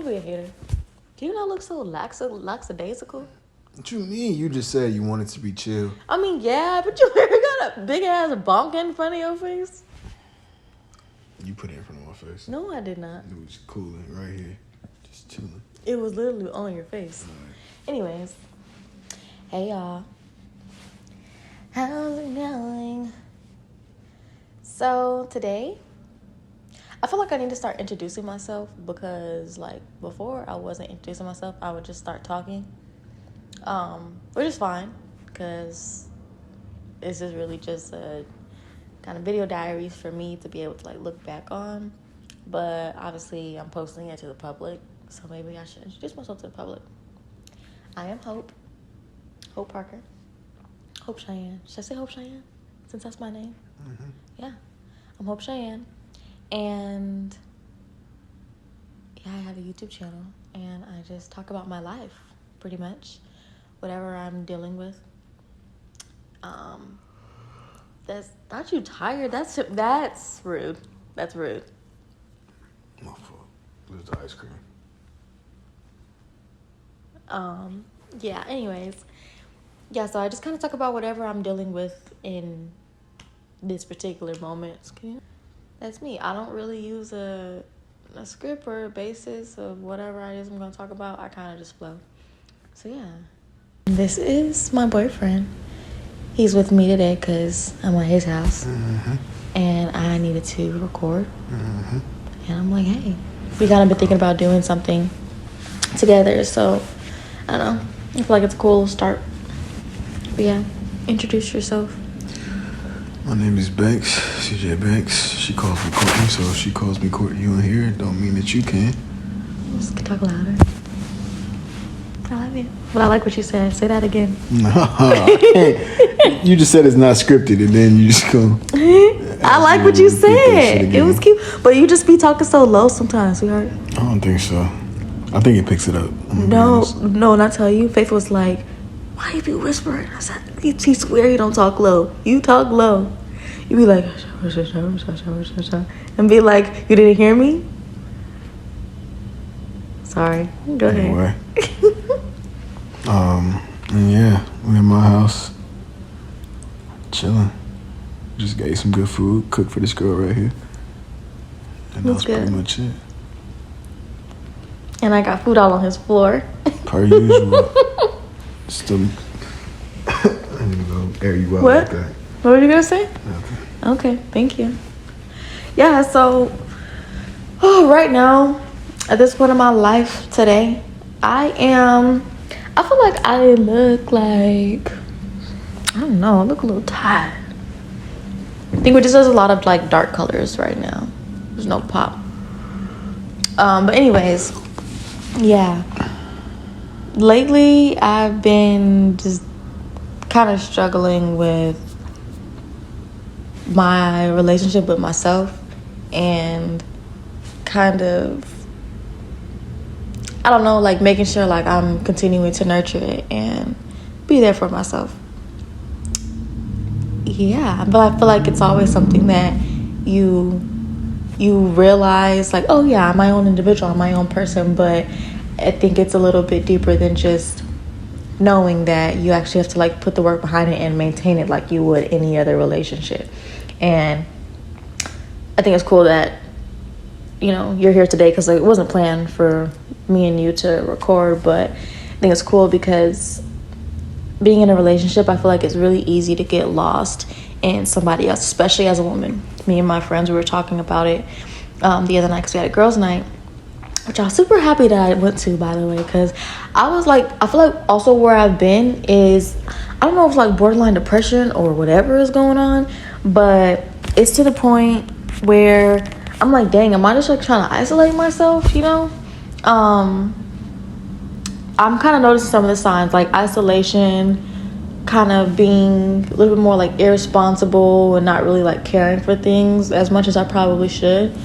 be a hater. Can you not look so lackadaisical? What you mean? You just said you wanted to be chill. I mean, yeah, but you got a big ass bonk in front of your face. You put it in front of my face. No, I did not. It was cooling right here. Just chilling. It was literally on your face. Right. Anyways. Hey, y'all. How's it going? So, today, I feel like I need to start introducing myself because, like, before I wasn't introducing myself, I would just start talking. Which is fine because it's just really just a kind of video diaries for me to be able to, like, look back on. But obviously, I'm posting it to the public, so maybe I should introduce myself to the public. I am Hope Parker. Hope Cheyenne. Should I say Hope Cheyenne? Since that's my name? Mm-hmm. Yeah. I'm Hope Cheyenne. And yeah, I have a YouTube channel. And I just talk about my life, pretty much. Whatever I'm dealing with. That's not you tired. That's rude. That's rude. My fault. It was the ice cream. Yeah, anyways. Yeah, so I just kind of talk about whatever I'm dealing with in this particular moment. That's me. I don't really use a script or a basis of whatever it is I'm going to talk about. I kind of just flow. So, yeah. This is my boyfriend. He's with me today because I'm at his house. Mm-hmm. And I needed to record. Mm-hmm. And I'm like, hey, we kind of been thinking about doing something together. So, I don't know. I feel like it's a cool start. But yeah, introduce yourself. My name is Banks, CJ Banks. She calls me Courtney, so if she calls me Courtney, you in here, it don't mean that you can. Just talk louder. I love you. But I like what you said. Say that again. No, I can't. You just said it's not scripted, and then you just go. I like what you said. It was cute. But you just be talking so low sometimes, sweetheart. I don't think so. I think it picks it up. No, not tell you. Faith was like, why you be whispering? I said, he swear you don't talk low. You talk low. You be like, and be like, you didn't hear me? Sorry. Go ahead. Anyway. And yeah, we're in my house. Chilling. Just got you some good food. Cooked for this girl right here. And that's pretty much it. And I got food all on his floor. Per usual. Still, I'm gonna go air you out what? like that. What were you gonna say? Nothing. Okay, thank you. Yeah, so right now, at this point in my life today, I feel like I look like, I don't know, I look a little tired. I think we just has a lot of like dark colors right now. There's no pop. But anyways, yeah. Lately, I've been just kind of struggling with my relationship with myself and kind of, I don't know, like making sure like I'm continuing to nurture it and be there for myself. Yeah, but I feel like it's always something that you realize like, oh yeah, I'm my own individual, I'm my own person, but I think it's a little bit deeper than just knowing that you actually have to like put the work behind it and maintain it like you would any other relationship. And I think it's cool that, you know, you're here today because like, it wasn't planned for me and you to record, but I think it's cool because being in a relationship, I feel like it's really easy to get lost in somebody else, especially as a woman. Me and my friends, we were talking about it the other night because we had a girls' night, which I was super happy that I went to, by the way, because I was like, I feel like also where I've been is, I don't know if it's like borderline depression or whatever is going on, but it's to the point where I'm like, dang, am I just like trying to isolate myself, you know? I'm kind of noticing some of the signs, like isolation, kind of being a little bit more like irresponsible and not really like caring for things as much as I probably should.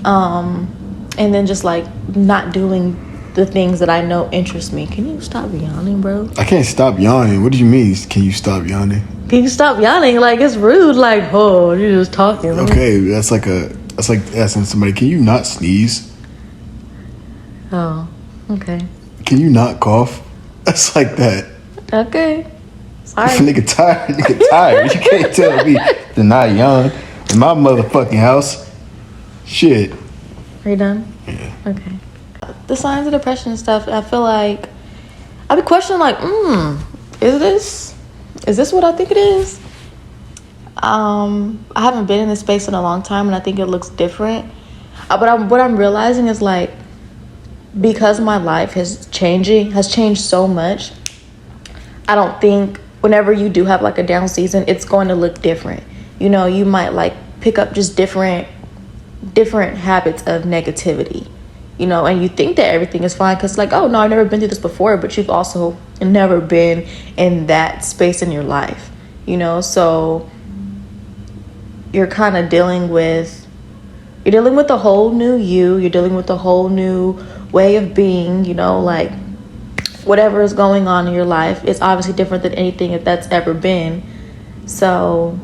And then just like not doing the things that I know interest me. Can you stop yawning, bro? I can't stop yawning. What do you mean? Can you stop yawning? Can you stop yawning? Like it's rude. Like, oh, you're just talking. Okay, that's like asking somebody, can you not sneeze? Oh. Okay. Can you not cough? That's like that. Okay. Sorry. Nigga tired. Nigga tired. You can't tell me they're not young. In my motherfucking house. Shit. Are you done? Yeah. Okay. The signs of depression and stuff, I feel like I be questioning like, is this what I think it is? I haven't been in this space in a long time, and I think it looks different. But what I'm realizing is like, because my life has changed so much, I don't think whenever you do have like a down season, it's going to look different. You know, you might like pick up just different habits of negativity, you know, and you think that everything is fine because like, oh no, I've never been through this before, but you've also never been in that space in your life, you know, so you're kind of dealing with a whole new you're dealing with a whole new way of being, you know, like whatever is going on in your life is obviously different than anything that's ever been. So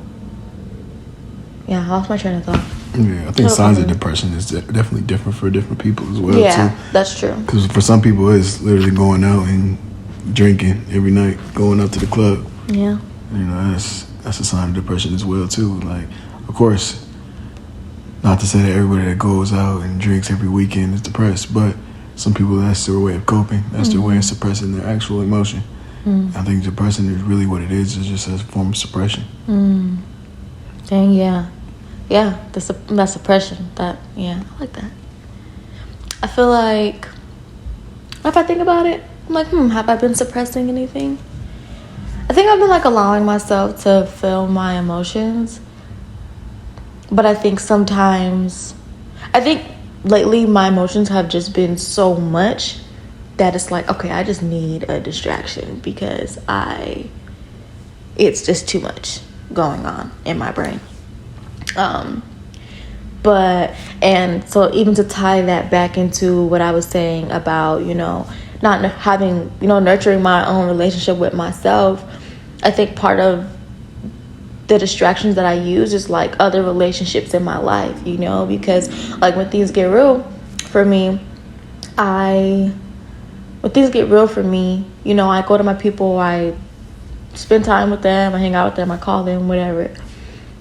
yeah, I lost my train of thought. Yeah, I think signs of depression is definitely different for different people as well, yeah, too. That's true. Because for some people, it's literally going out and drinking every night, going out to the club. Yeah. You know, that's a sign of depression as well, too. Like, of course, not to say that everybody that goes out and drinks every weekend is depressed, but some people, that's their way of coping. That's their way of suppressing their actual emotion. I think depression is really what it is. It's just a form of suppression. Dang, yeah. Yeah, that suppression. I like that. I feel like, if I think about it, I'm like, have I been suppressing anything? I think I've been like allowing myself to feel my emotions. But I think lately my emotions have just been so much that it's like, okay, I just need a distraction because it's just too much going on in my brain. And so even to tie that back into what I was saying about, you know, not having, you know, nurturing my own relationship with myself, I think part of the distractions that I use is like other relationships in my life, you know, because like when things get real for me, you know, I go to my people, I spend time with them, I hang out with them, I call them, whatever.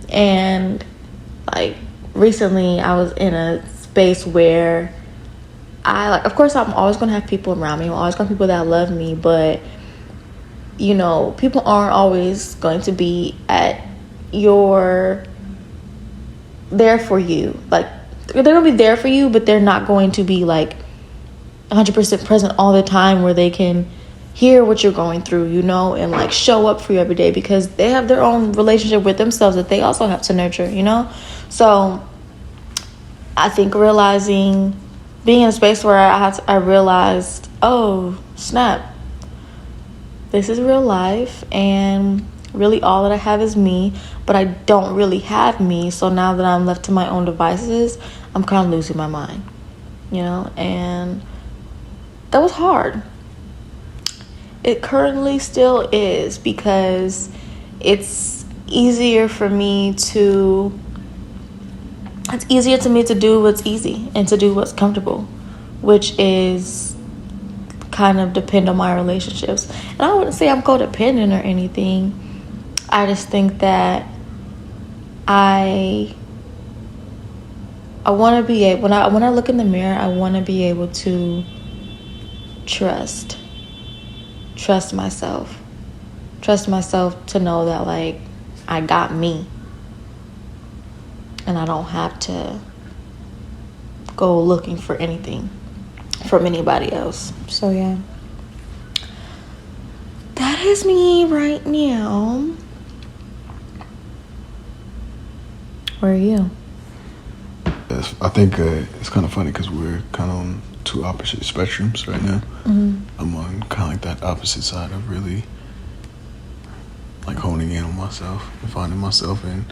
And like recently I was in a space where of course I'm always going to have people around me. I'm always going to have people that love me, but you know, people aren't always going to be there for you. Like they're going to be there for you, but they're not going to be like 100% present all the time where they can hear what you're going through, you know, and like show up for you every day because they have their own relationship with themselves that they also have to nurture, you know? So I think being in a space where I realized, oh, snap, this is real life and really all that I have is me, but I don't really have me. So now that I'm left to my own devices, I'm kind of losing my mind, you know, and that was hard. It currently still is because it's easier to me to do what's easy and to do what's comfortable, which is kind of depend on my relationships. And I wouldn't say I'm codependent or anything. I just think that I want to be able, when I look in the mirror, I want to be able to trust myself to know that like I got me and I don't have to go looking for anything from anybody else. So yeah, that is me right now. Where are you? Yes, I think it's kind of funny because we're kind of on two opposite spectrums right now. I'm on kind of like that opposite side of really like honing in on myself and finding myself and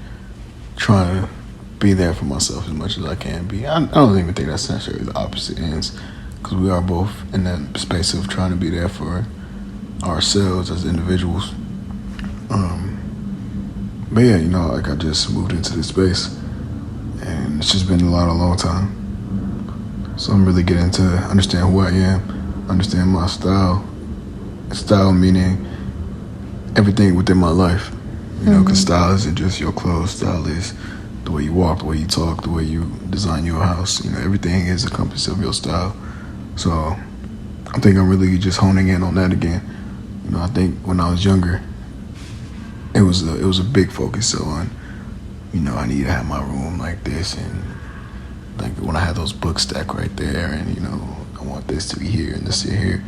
trying to be there for myself as much as I can be. I don't even think that's necessarily the opposite ends because we are both in that space of trying to be there for ourselves as individuals. But yeah, you know, like I just moved into this space and it's just been a long time. So I'm really getting to understand who I am, understand my style. Style meaning everything within my life. You know, because style isn't just your clothes. Style is the way you walk, the way you talk, the way you design your house. You know, everything is a compass of your style. So I think I'm really just honing in on that again. You know, I think when I was younger, it was a big focus on, you know, I need to have my room like this, and like when I had those books stacked right there, and you know, I want this to be here and this to be here.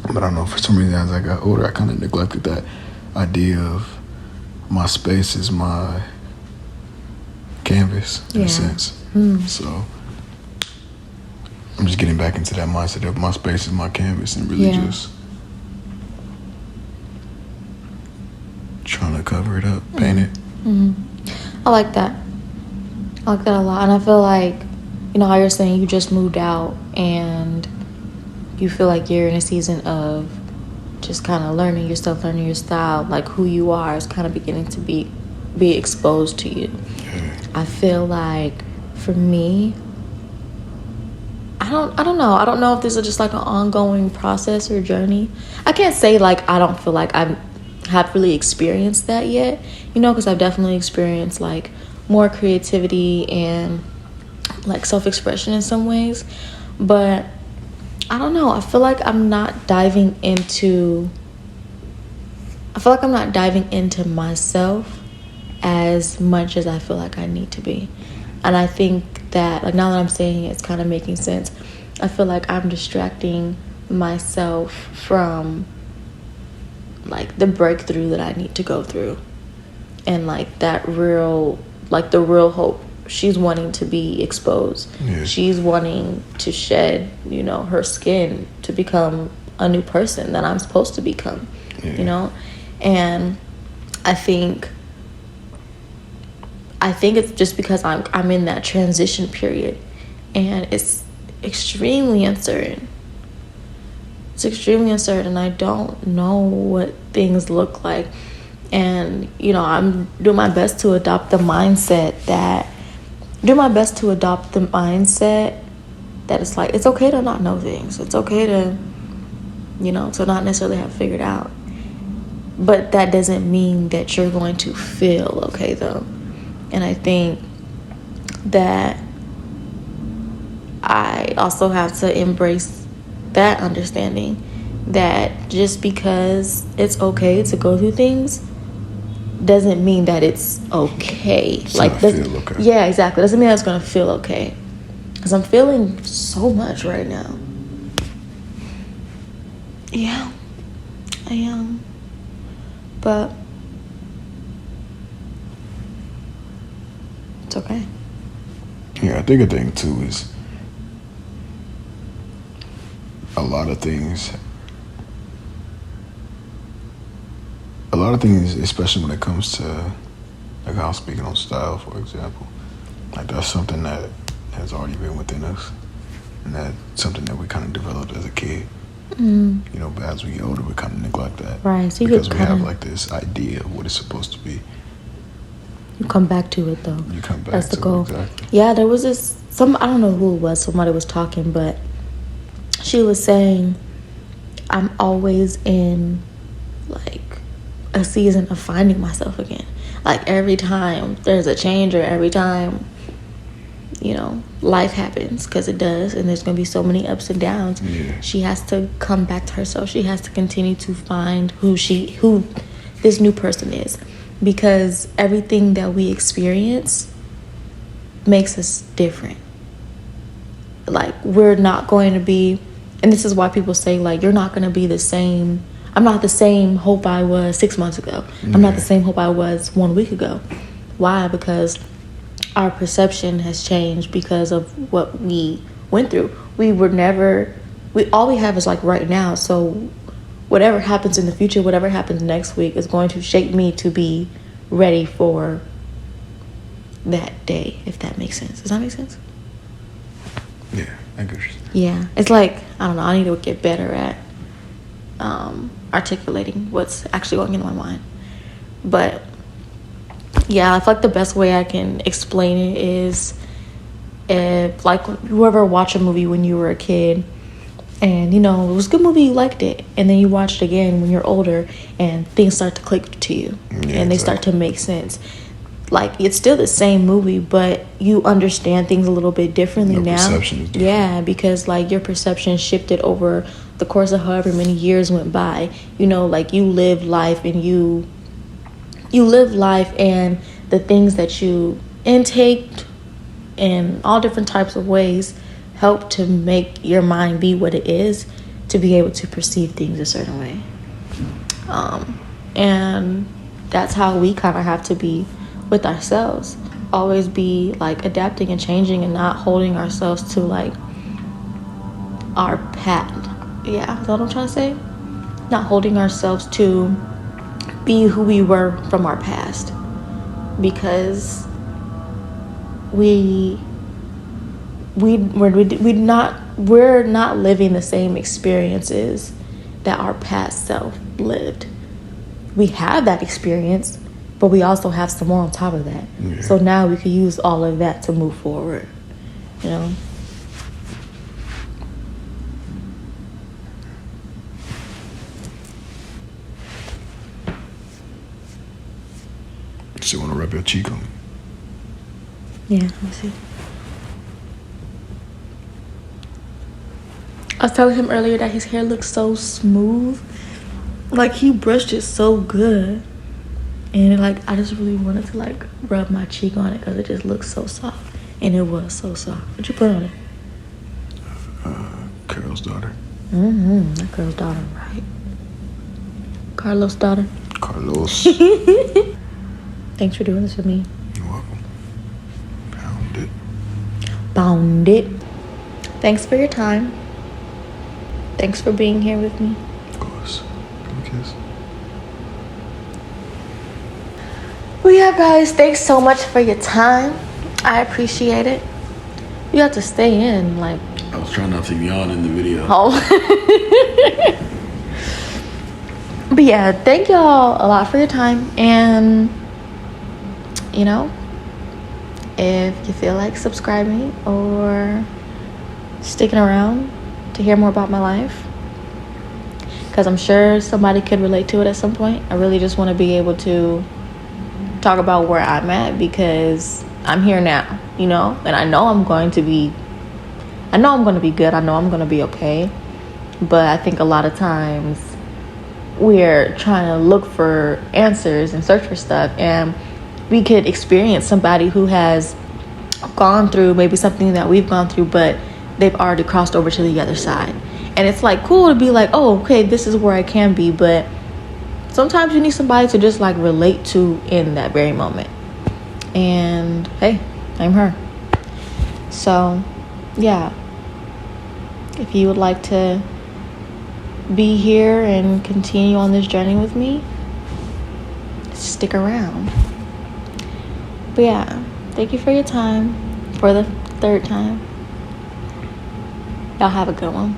But I don't know, for some reason as I got older, I kind of neglected that idea of my space is my canvas in a sense. So I'm just getting back into that mindset of my space is my canvas, and really just trying to cover it up, paint it. I like that. I like that a lot. And I feel like, you know how you're saying you just moved out and you feel like you're in a season of just kind of learning your stuff, learning your style, like who you are is kind of beginning to be exposed to you. I feel like for me, I don't know. I don't know if this is just like an ongoing process or journey. I can't say like I don't feel like I have really experienced that yet, you know, because I've definitely experienced like more creativity and like self-expression in some ways. But I don't know. I feel like I'm not diving into myself as much as I feel like I need to be. And I think that, like, now that I'm saying it, it's kind of making sense. I feel like I'm distracting myself from, like, the breakthrough that I need to go through. And, like, the real hope. She's wanting to be exposed. Yeah. She's wanting to shed, you know, her skin to become a new person that I'm supposed to become, you know? And I think it's just because I'm in that transition period, and it's extremely uncertain. It's extremely uncertain. I don't know what things look like. And, you know, I'm doing my best to adopt the mindset that it's like, it's okay to not know things. It's okay to, you know, to not necessarily have figured out. But that doesn't mean that you're going to feel okay, though. And I think that I also have to embrace that understanding that just because it's okay to go through things doesn't mean that it's okay. It's like, feel okay. Yeah, exactly. Doesn't mean that it's going to feel okay. Because I'm feeling so much right now. Yeah, I am. But it's okay. Yeah, I think a thing too is a lot of things, especially when it comes to, like, I'm speaking on style, for example, like that's something that has already been within us, and that's something that we kind of developed as a kid. You know, but as we get older, we kind of neglect that, right? So because we have like this idea of what it's supposed to be. You come back to it, though. You come back. That's the goal. Exactly. Yeah, there was this. I don't know who it was. Somebody was talking, but she was saying, I'm always in like a season of finding myself again. Like every time there's a change, or every time, you know, life happens, because it does, and there's going to be so many ups and downs. Yeah. She has to come back to herself. She has to continue to find who this new person is, because everything that we experience makes us different. Like, we're not going to be, and this is why people say, like, you're not going to be the same. I'm not the same Hope I was 6 months ago. I'm not the same Hope I was 1 week ago. Why? Because our perception has changed because of what we went through. All we have is like right now. So whatever happens in the future, whatever happens next week is going to shape me to be ready for that day, if that makes sense. Does that make sense? Yeah, I get you. Yeah, it's like, I don't know, I need to get better at articulating what's actually going in my mind. But yeah, I feel like the best way I can explain it is, if, like, you ever watch a movie when you were a kid And, you know, it was a good movie, you liked it. And then you watch it again when you're older and things start to click to you. Yeah, and they start to make sense. Like, it's still the same movie, but you understand things a little bit differently Your now. perception is different. Yeah, because, like, your perception shifted over the course of however many years went by. You know, like, you live life and you live life, and the things that you intake in all different types of ways help to make your mind be what it is, to be able to perceive things a certain way. And that's how we kind of have to be with ourselves. Always be like adapting and changing and not holding ourselves to like our past. Yeah, that's what I'm trying to say. Not holding ourselves to be who we were from our past, because we're not living the same experiences that our past self lived. We have that experience, but we also have some more on top of that. Yeah. So now we can use all of that to move forward, you know. So you want to rub your cheek on me? Yeah, let me see. I was telling him earlier that his hair looks so smooth. Like, he brushed it so good. And, like, I just really wanted to, like, rub my cheek on it because it just looks so soft. And it was so soft. What'd you put on it? Carol's daughter. That girl's daughter, right? Carlos' daughter. Carlos. Thanks for doing this with me. You're welcome. Pound it. Bound it. Thanks for your time. Thanks for being here with me. Of course. Give me a kiss. Well, yeah, guys, thanks so much for your time. I appreciate it. You have to stay in, like. I was trying not to yawn in the video. Oh. But yeah, thank y'all a lot for your time. And, you know, if you feel like subscribing or sticking around to hear more about my life, because I'm sure somebody could relate to it at some point. I really just want to be able to talk about where I'm at, because I'm here now, you know, and I know I'm going to be good. I know I'm going to be okay. But I think a lot of times we're trying to look for answers and search for stuff, and we could experience somebody who has gone through maybe something that we've gone through, but they've already crossed over to the other side. And it's like cool to be like, oh, okay, this is where I can be. But sometimes you need somebody to just like relate to in that very moment. And hey, I'm her. So yeah, if you would like to be here and continue on this journey with me, stick around. But yeah, thank you for your time for the third time. Y'all have a good one.